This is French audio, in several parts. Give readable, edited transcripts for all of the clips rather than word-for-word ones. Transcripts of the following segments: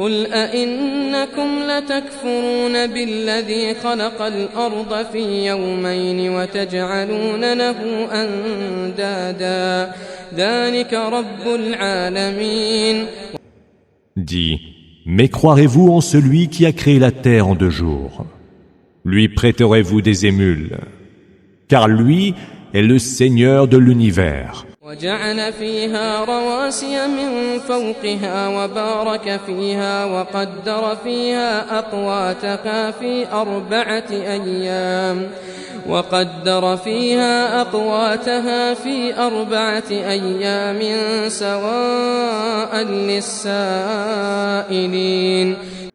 قل أئنكم لتكفرون بالذي خلق الأرض في يومين وتجعلون له أندادا ذلك رب العالمين. Dis, mais croirez-vous en celui qui a créé la terre en 2 jours? Lui prêterez-vous des émules? Car lui est le Seigneur de l'univers. وجعل فيها رواسي من فوقها وبارك فيها وقدر فيها أقواتها في 4 أيام سواء للسائلين.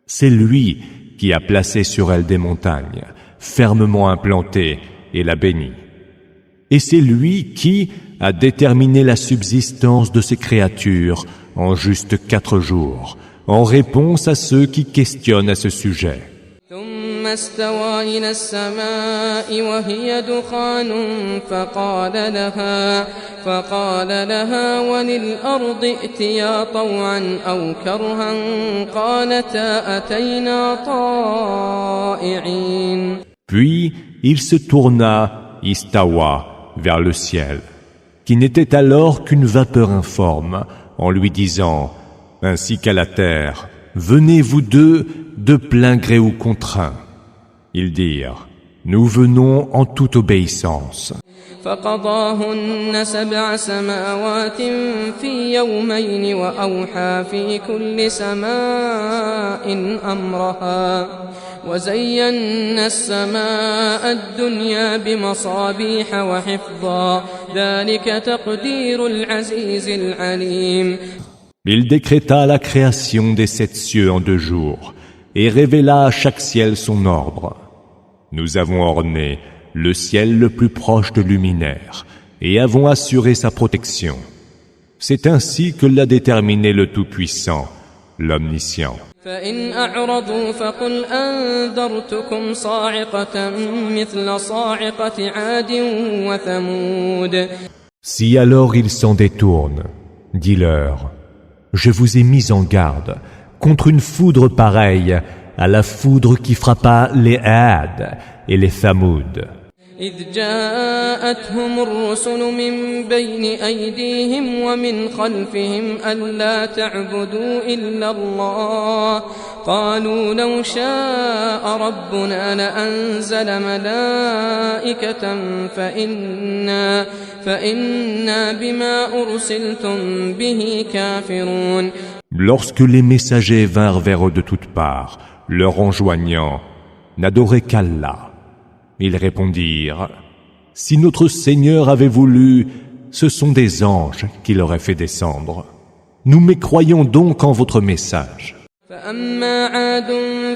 C'est lui qui a placé sur elle des montagnes, fermement implantées, et l'a bénie. Et c'est lui qui a déterminé la subsistance de ces créatures en juste 4 jours, en réponse à ceux qui questionnent à ce sujet. ثم استوى إلى السماء وهي دخان فقال لها وللأرض ائتيا طوعا أو كرها قالتا أتينا طائعين. Puis il se tourna, istawa, vers le ciel, qui n'était alors qu'une vapeur informe, en lui disant, ainsi qu'à la terre, venez vous deux de plein gré ou contraint. Ils dirent, nous venons en toute obéissance. فقضاهن 7 سماوات في يومين وأوحى في كل سماء أمرها وزينا السماء الدنيا بمصابيح وحفظا ذلك تقدير العزيز العليم. Il décréta la création des 7 cieux en 2 jours et révéla à chaque ciel son ordre. Nous avons orné le ciel le plus proche de luminaire et avons assuré sa protection. C'est ainsi que l'a déterminé le Tout-Puissant, l'Omniscient. فإن أعرضوا فقل أنذرتكم صاعقة مثل صاعقة عاد وثمود. Si alors ils s'en détournent, dis-leur, je vous ai mis en garde contre une foudre pareille à la foudre qui frappa les Had et les Thamoud. إذ جاءتهم الرسل من بين أيديهم ومن خلفهم ألا تعبدوا إلا الله قالوا لو شاء ربنا لأنزل ملائكة فإنا بما أرسلتم به كافرون. Lorsque les messagers vinrent vers eux de toutes parts, leur enjoignant, n'adorer qu'Allah, ils répondirent, si notre Seigneur avait voulu, ce sont des anges qui l'auraient fait descendre. Nous mécroyons donc en votre message. فأما عاد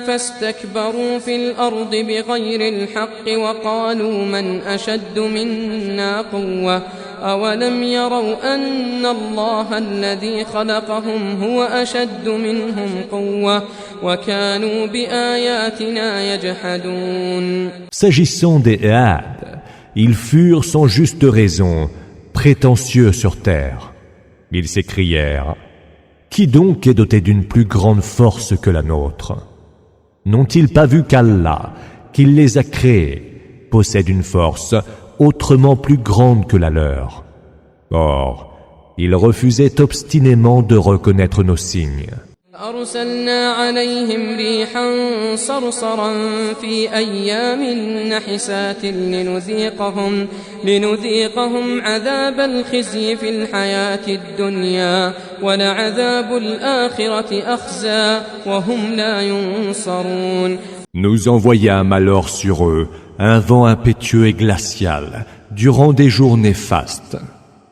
فاستكبروا في الأرض بغير الحق وقالوا من أشد منا قوة أولم يروا أن الله الذي خلقهم هو أشد منهم قوة وكانوا بآياتنا يجحدون. S'agissant des Had, ils furent sans juste raison prétentieux sur terre. Ils s'écrièrent, qui donc est doté d'une plus grande force que la nôtre? N'ont-ils pas vu qu'Allah, qui les a créés, possède une force autrement plus grande que la leur? Or, ils refusaient obstinément de reconnaître nos signes. أرسلنا عليهم ريحا صرصرا في أيام نحسات لنذيقهم عذاب الخزي في الحياة الدنيا ولعذاب الآخرة أخزى وهم لا ينصرون. Nous envoyâmes alors sur eux un vent impétueux et glacial durant des jours néfastes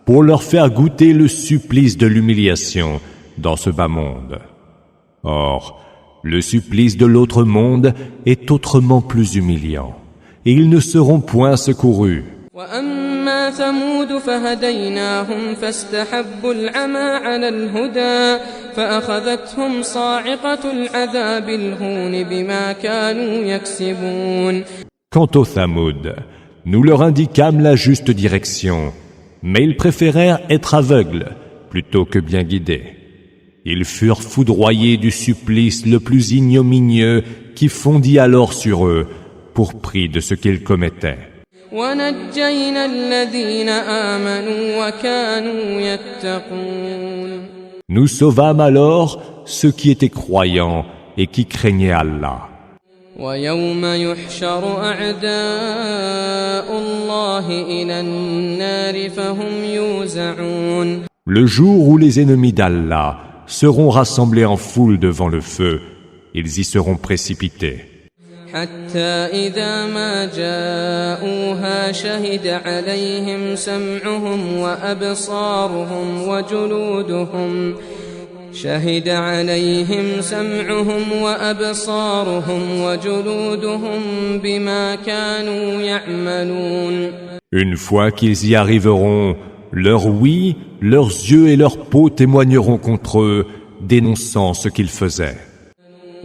pour leur faire goûter le supplice de l'humiliation dans ce bas monde. Or, le supplice de l'autre monde est autrement plus humiliant, et ils ne seront point secourus. وأما ثمود فهديناهم فاستحبوا العمى على الهدى فأخذتهم صاعقة العذاب الهون بما كانوا يكسبون. Quant aux Thamoud, nous leur indiquâmes la juste direction, mais ils préférèrent être aveugles plutôt que bien guidés. Ils furent foudroyés du supplice le plus ignominieux qui fondit alors sur eux pour prix de ce qu'ils commettaient. ونجينا الذين آمنوا وكانوا يتقون. Nous sauvâmes alors ceux qui étaient croyants et qui craignaient Allah. ويوم يحشر أعداء الله إلى النار فهم يوزعون. Le jour où les ennemis d'Allah seront rassemblés en foule devant le feu, ils y seront précipités. حتى إذا ما جاءوها شهد عليهم سمعهم وأبصارهم وجلودهم بما كانوا يعملون. Une fois qu'ils y arriveront, leur oui, leurs yeux et leur peau témoigneront contre eux, dénonçant ce qu'ils faisaient.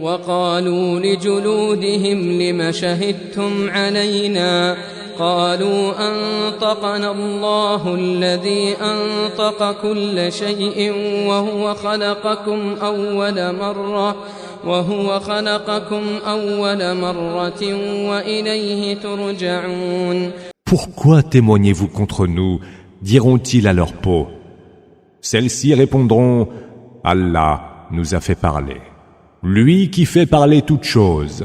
وقالوا لجلودهم لم شهدتم علينا قالوا أنطقنا الله الذي أنطق كل شيء وهو خلقكم أول مرة وإليه ترجعون. Pourquoi témoignez-vous contre nous, diront-ils à leur peau. Celles-ci répondront, Allah nous a fait parler. Lui qui fait parler toutes choses,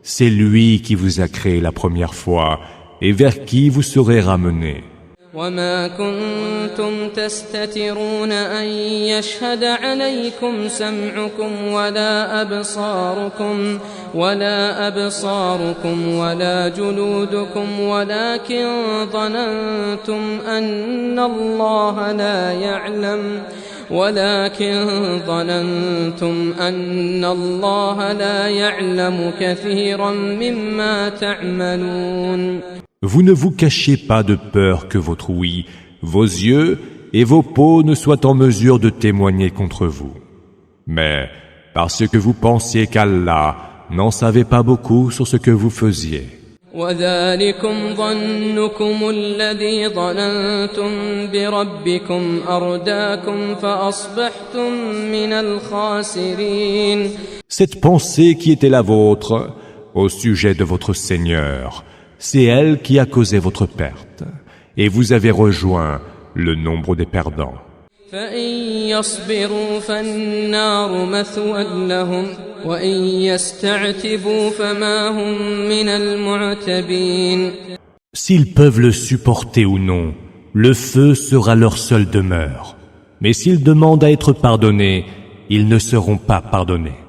c'est lui qui vous a créé la première fois et vers qui vous serez ramenés. وما كنتم تستترون أن يشهد عليكم سمعكم ولا أبصاركم ولا جلودكم ولكن ظننتم أن الله لا يعلم كثيرا مما تعملون. Vous ne vous cachez pas de peur que votre ouïe, vos yeux et vos peaux ne soient en mesure de témoigner contre vous. Mais parce que vous pensiez qu'Allah n'en savait pas beaucoup sur ce que vous faisiez. وذلكم ظنكم الذي ظننتم بربكم أرداكم فأصبحتم من الخاسرين. Cette pensée qui était la vôtre au sujet de votre Seigneur, c'est elle qui a causé votre perte, et vous avez rejoint le nombre des perdants. فإن يصبروا فالنار مثوى لهم وإن يستعتبوا فما هم من المعتبين. S'ils peuvent le supporter ou non, le feu sera leur seule demeure. Mais s'ils demandent à être pardonnés, ils ne seront pas pardonnés.